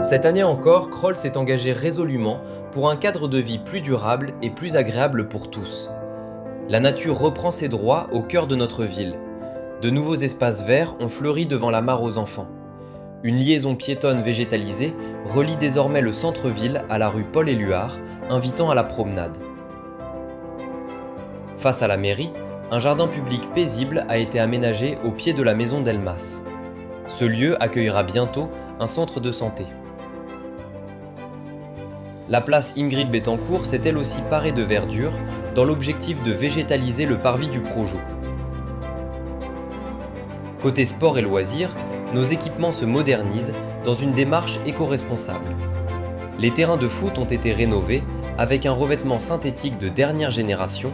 Cette année encore, Crolles s'est engagé résolument pour un cadre de vie plus durable et plus agréable pour tous. La nature reprend ses droits au cœur de notre ville. De nouveaux espaces verts ont fleuri devant la mare aux enfants. Une liaison piétonne végétalisée relie désormais le centre-ville à la rue Paul-Éluard, invitant à la promenade. Face à la mairie, un jardin public paisible a été aménagé au pied de la maison d'Elmas. Ce lieu accueillera bientôt un centre de santé. La place Ingrid Betancourt s'est elle aussi parée de verdure dans l'objectif de végétaliser le parvis du Projo. Côté sport et loisirs, nos équipements se modernisent dans une démarche éco-responsable. Les terrains de foot ont été rénovés avec un revêtement synthétique de dernière génération.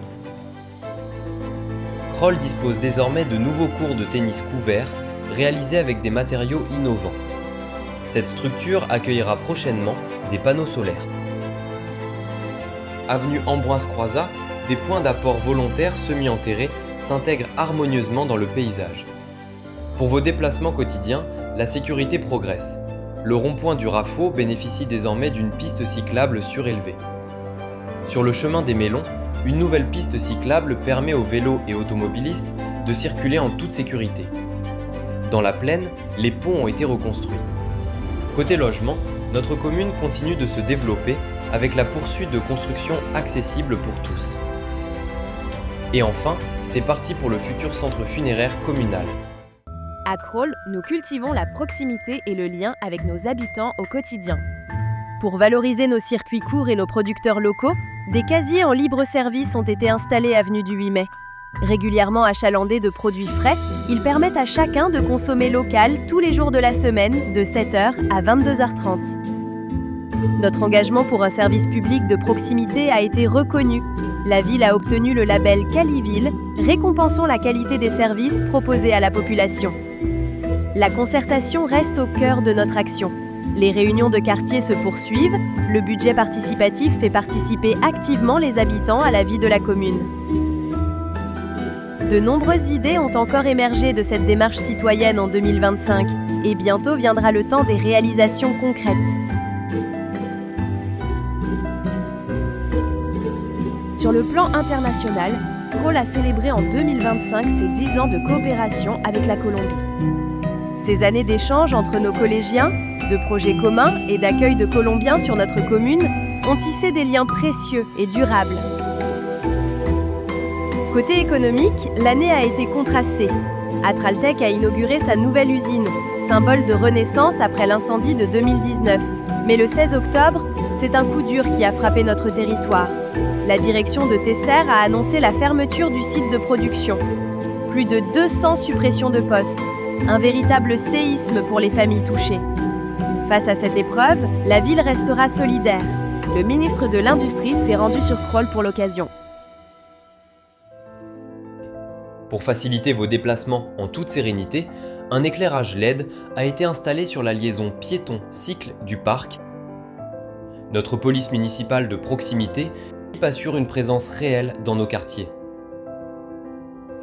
Crolles dispose désormais de nouveaux courts de tennis couverts réalisés avec des matériaux innovants. Cette structure accueillera prochainement des panneaux solaires. Avenue Ambroise Croizat, des points d'apport volontaires semi-enterrés s'intègrent harmonieusement dans le paysage. Pour vos déplacements quotidiens, la sécurité progresse. Le rond-point du Raffo bénéficie désormais d'une piste cyclable surélevée. Sur le chemin des Mélons, une nouvelle piste cyclable permet aux vélos et automobilistes de circuler en toute sécurité. Dans la plaine, les ponts ont été reconstruits. Côté logement, notre commune continue de se développer avec la poursuite de constructions accessibles pour tous. Et enfin, c'est parti pour le futur centre funéraire communal. À Crolles, nous cultivons la proximité et le lien avec nos habitants au quotidien. Pour valoriser nos circuits courts et nos producteurs locaux, des casiers en libre service ont été installés avenue du 8 mai. Régulièrement achalandés de produits frais, ils permettent à chacun de consommer local tous les jours de la semaine, de 7h à 22h30. Notre engagement pour un service public de proximité a été reconnu. La ville a obtenu le label Caliville, récompensant la qualité des services proposés à la population. La concertation reste au cœur de notre action. Les réunions de quartier se poursuivent, le budget participatif fait participer activement les habitants à la vie de la commune. De nombreuses idées ont encore émergé de cette démarche citoyenne en 2025 et bientôt viendra le temps des réalisations concrètes. Sur le plan international, Crolles a célébré en 2025 ses 10 ans de coopération avec la Colombie. Ces années d'échanges entre nos collégiens, de projets communs et d'accueil de Colombiens sur notre commune ont tissé des liens précieux et durables. Côté économique, l'année a été contrastée. Atraltech a inauguré sa nouvelle usine, symbole de renaissance après l'incendie de 2019. Mais le 16 octobre, c'est un coup dur qui a frappé notre territoire. La direction de Tesser a annoncé la fermeture du site de production. Plus de 200 suppressions de postes. Un véritable séisme pour les familles touchées. Face à cette épreuve, la ville restera solidaire. Le ministre de l'Industrie s'est rendu sur Crolles pour l'occasion. Pour faciliter vos déplacements en toute sérénité, un éclairage LED a été installé sur la liaison piéton-cycle du parc. Notre police municipale de proximité assure une présence réelle dans nos quartiers.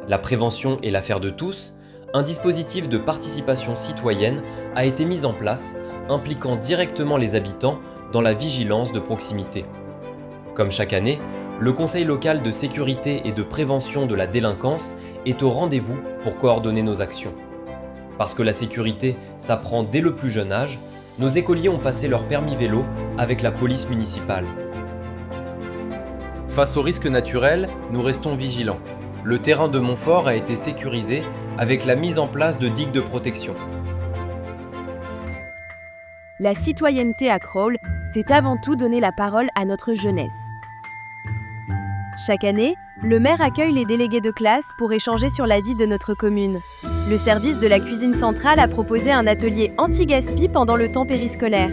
La prévention est l'affaire de tous. Un dispositif de participation citoyenne a été mis en place, impliquant directement les habitants dans la vigilance de proximité. Comme chaque année, le Conseil local de sécurité et de prévention de la délinquance est au rendez-vous pour coordonner nos actions. Parce que la sécurité s'apprend dès le plus jeune âge, nos écoliers ont passé leur permis vélo avec la police municipale. Face aux risques naturels, nous restons vigilants. Le terrain de Montfort a été sécurisé avec la mise en place de digues de protection. La citoyenneté à Crolles, c'est avant tout donner la parole à notre jeunesse. Chaque année, le maire accueille les délégués de classe pour échanger sur la vie de notre commune. Le service de la cuisine centrale a proposé un atelier anti-gaspi pendant le temps périscolaire.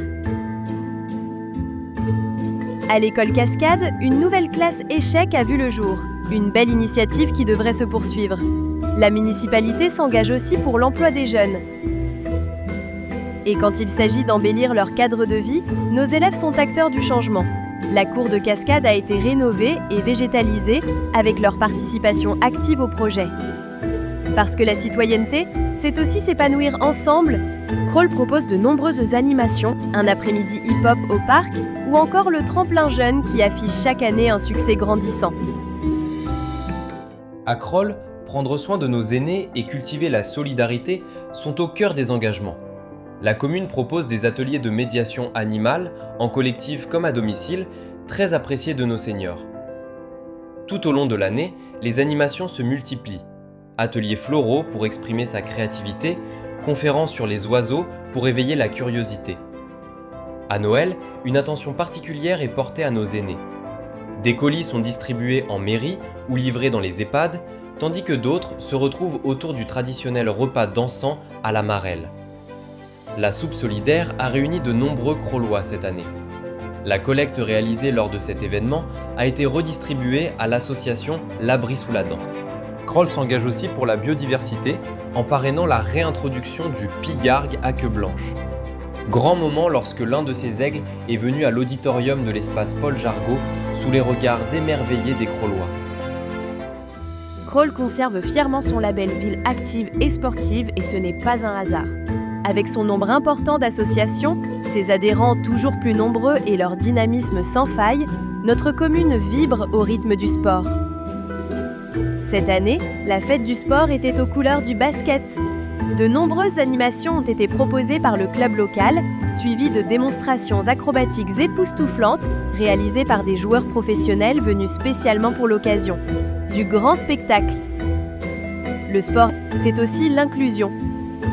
À l'école Cascade, une nouvelle classe échec a vu le jour. Une belle initiative qui devrait se poursuivre. La municipalité s'engage aussi pour l'emploi des jeunes. Et quand il s'agit d'embellir leur cadre de vie, nos élèves sont acteurs du changement. La cour de Cascade a été rénovée et végétalisée avec leur participation active au projet. Parce que la citoyenneté, c'est aussi s'épanouir ensemble Kroll propose de nombreuses animations, un après-midi hip-hop au parc ou encore le tremplin jeune qui affiche chaque année un succès grandissant. À Kroll, prendre soin de nos aînés et cultiver la solidarité sont au cœur des engagements. La commune propose des ateliers de médiation animale, en collectif comme à domicile, très appréciés de nos seniors. Tout au long de l'année, les animations se multiplient. Ateliers floraux pour exprimer sa créativité, conférences sur les oiseaux pour éveiller la curiosité. À Noël, une attention particulière est portée à nos aînés. Des colis sont distribués en mairie ou livrés dans les EHPAD, tandis que d'autres se retrouvent autour du traditionnel repas dansant à la marelle. La soupe solidaire a réuni de nombreux Krollois cette année. La collecte réalisée lors de cet événement a été redistribuée à l'association L'Abri sous la dent. Kroll s'engage aussi pour la biodiversité en parrainant la réintroduction du pigargue à queue blanche. Grand moment lorsque l'un de ces aigles est venu à l'auditorium de l'espace Paul Jargot sous les regards émerveillés des Krollois. Kroll conserve fièrement son label Ville active et sportive et ce n'est pas un hasard. Avec son nombre important d'associations, ses adhérents toujours plus nombreux et leur dynamisme sans faille, notre commune vibre au rythme du sport. Cette année, la fête du sport était aux couleurs du basket. De nombreuses animations ont été proposées par le club local, suivies de démonstrations acrobatiques époustouflantes réalisées par des joueurs professionnels venus spécialement pour l'occasion. Du grand spectacle. Le sport, c'est aussi l'inclusion.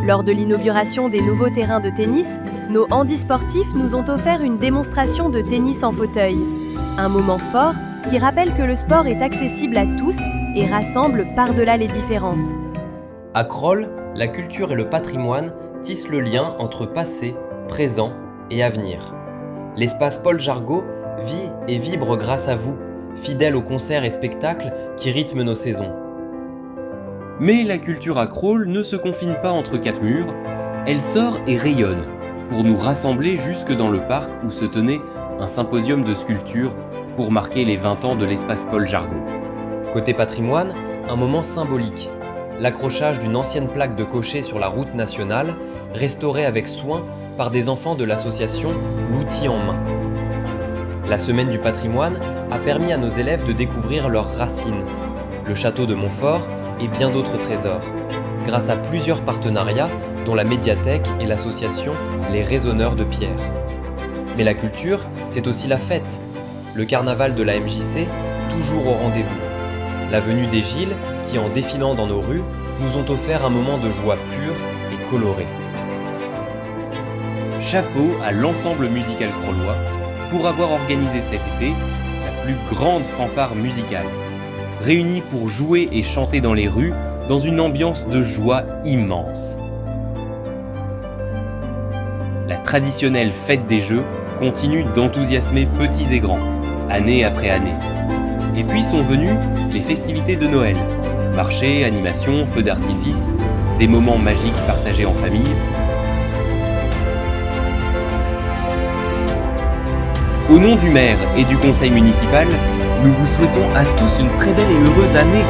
Lors de l'inauguration des nouveaux terrains de tennis, nos handisportifs nous ont offert une démonstration de tennis en fauteuil. Un moment fort qui rappelle que le sport est accessible à tous et rassemble par-delà les différences. À Kroll, la culture et le patrimoine tissent le lien entre passé, présent et avenir. L'espace Paul Jargot vit et vibre grâce à vous, fidèles aux concerts et spectacles qui rythment nos saisons. Mais la culture à Kroll ne se confine pas entre quatre murs, elle sort et rayonne, pour nous rassembler jusque dans le parc où se tenait un symposium de sculpture pour marquer les 20 ans de l'espace Paul Jargot. Côté patrimoine, un moment symbolique. L'accrochage d'une ancienne plaque de cocher sur la route nationale, restaurée avec soin par des enfants de l'association L'Outil en main. La semaine du patrimoine a permis à nos élèves de découvrir leurs racines, le château de Montfort et bien d'autres trésors, grâce à plusieurs partenariats dont la médiathèque et l'association Les Raisonneurs de Pierre. Mais la culture, c'est aussi la fête. Le carnaval de la MJC, toujours au rendez-vous. La venue des Gilles, qui en défilant dans nos rues, nous ont offert un moment de joie pure et colorée. Chapeau à l'ensemble musical krollois pour avoir organisé cet été la plus grande fanfare musicale, réunis pour jouer et chanter dans les rues dans une ambiance de joie immense. La traditionnelle fête des Jeux continue d'enthousiasmer petits et grands, année après année. Et puis sont venues les festivités de Noël, marchés, animations, feux d'artifice, des moments magiques partagés en famille. Au nom du maire et du conseil municipal, nous vous souhaitons à tous une très belle et heureuse année.